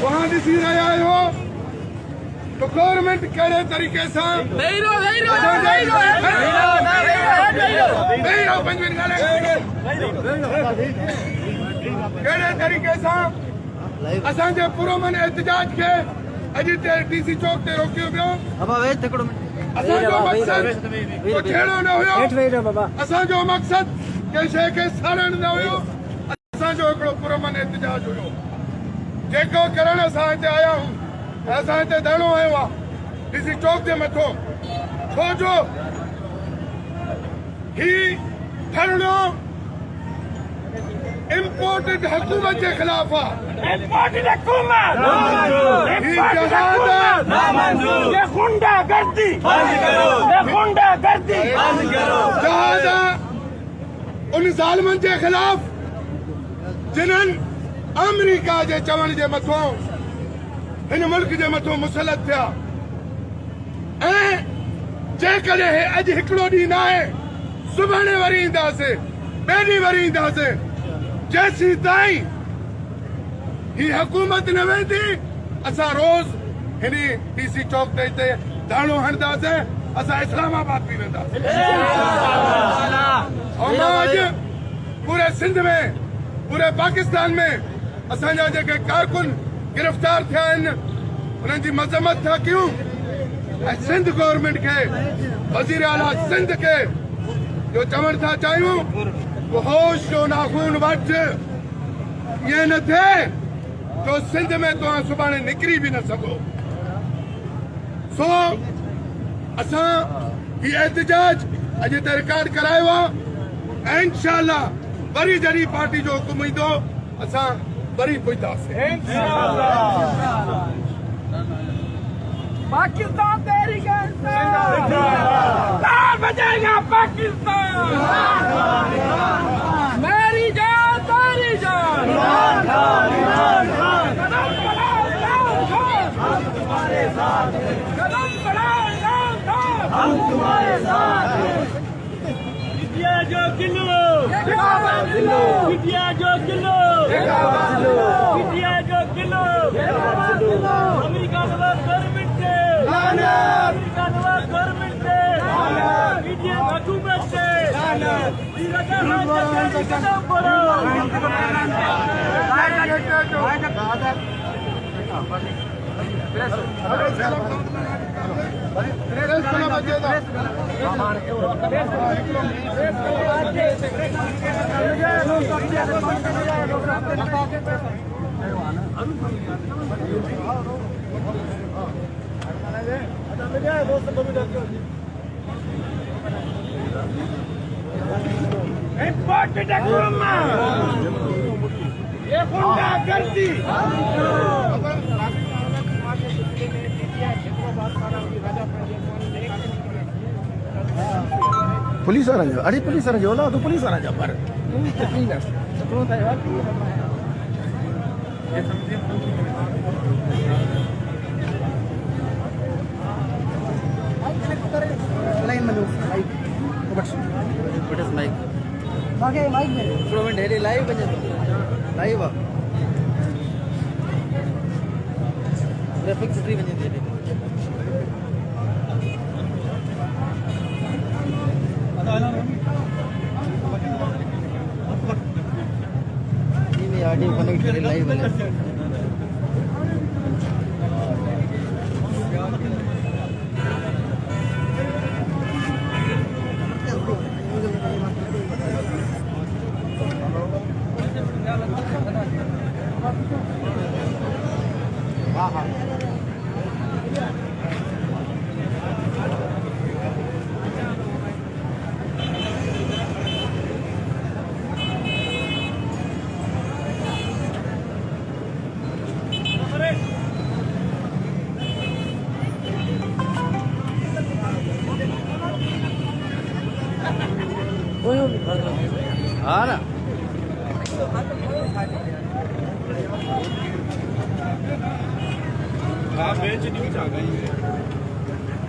वहाँ ॾिसी रहिया आहियो तो गवर्नमेंट कहिड़े तरीक़े सां कहिड़े तरीक़े सां असांजे पुरमन एहतजाज खे अॼु डीसी चौक ते रोकियो वियो। असांजो मक़सद ठहिणो न हुयो, असांजो मक़सद कंहिं शइ खे साड़ण न हुयो, असांजो हिकिड़ो पुरमन एहतजाज हुयो जेको करण असां हिते आया आहियूं। असां हिते धरणो आयो आहे डीसी चौक जे मथां, छो जो ही धरणो इम्पोर्टेड हुकूमत के खिलाफ उन ज़ालिमनि के खिलाफ जिन्हनि अमेरिका के चवण के मथों इन मुल्क के मथों मुसलत थिया। जेकॾहिं अॼु हिकिड़ो ॾींहुं न आहे, सुभाणे वरी ईंदासीं, ॿिए ॾींहुं वरी ईंदासीं, जैसी ताईं ही हुकूमत न वेंदी असां रोज़ हिन डीसी चौक ते हिते धरणो हणंदासीं, असां इस्लामाबाद बि वेंदासीं। पूरे सिंध में, पूरे पाकिस्तान में असांजा जेके कारकुन गिरफ्तार थिया आहिनि उन्हनि जी मज़म्मत था कयूं। सिंध गवर्नमेंट के, वज़ीर आला सिंध के जो चवण था चाहियूं वो होश जो नाखून वठ, ये न थे तो सिंध में तो सुभाणे निकरी भी न सको। सो असां ही एहतजाज अॼु ते रिकॉर्ड करायो आहे ऐं इंशाअल्लाह वरी जॾहिं पार्टी जो हुकुम ईंदो असां बड़ी पुजदा से। पाकिस्तान तहरीक इंसाफ बचेगा पाकिस्तान, मेरी जान तेरी जान, कदम बढ़ाओ हम तुम्हारे साथ, विद्या जो किलो, विद्या जो किलो, विद्या जो किलो, अमेरिका नवाज गवर्नमेंट से, अमेरिका नवाज गवर्नमेंट से, इंडियन हुकूमत से, कदम बढ़ो। ये गुंडागर्दी पुलिस वाला जो, अरे पुलिस वाला जो होला तो पुलिस वाला जो पर लाइन में बट इस माइक माइक में प्रोवेंट है लाइव बन लाइव ग्राफिक्स फ्री बन जाती है। ऑडियो कनेक्ट करे लाइव वाले हाँ हाँ हाँ ना हाँ बेच नहीं चाह गई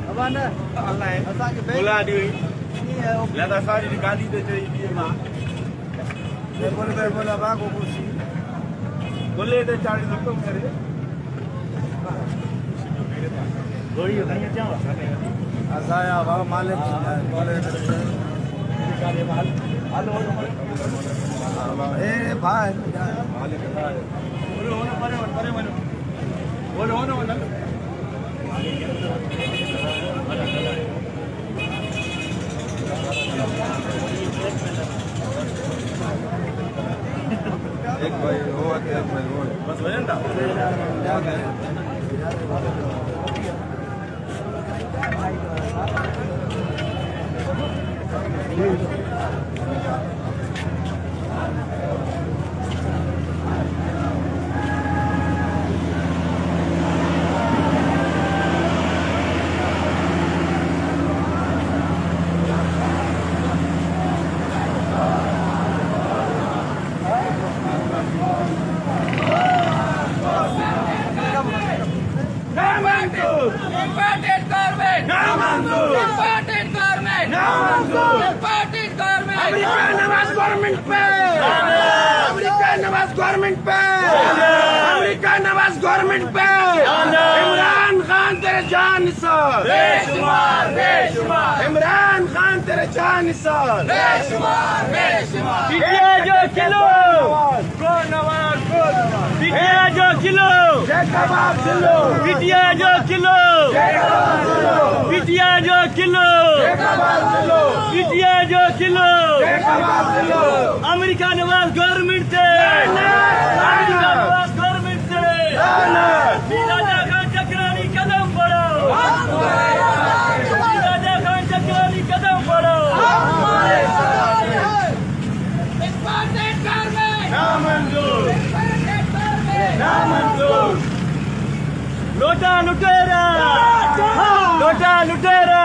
अब आना अल्लाह है बोला दी लगा सारी निकाली दे चाहिए मां बोले बागो खुशी बोले तो 40 रुपए करे गोली नहीं क्या असाया बाबा मालिक बोले माल हेलो ए भाई मालिक बोलो होना परे बोलो होना एक भाई हो एक भाई हो बस हो जाता अमेरिका नवाज गवर्नमेंट पे इमरान खान तेरे जान निसार इमरान खान तेरे जान निसार विद्या जो किलो विद्या जो किलो विद्या जो किलो विद्या जो किलो विद्या जो किलो अमेरिका नवाज गवर्नमेंट से अमेरिका नवाज गवर्नमेंट से राजा खान चक्रानी कदम बढ़ो राजा खान चक्रानी कदम बढ़ो मंजूर मंजूर लोटा लुटेरा लोटा लुटेरा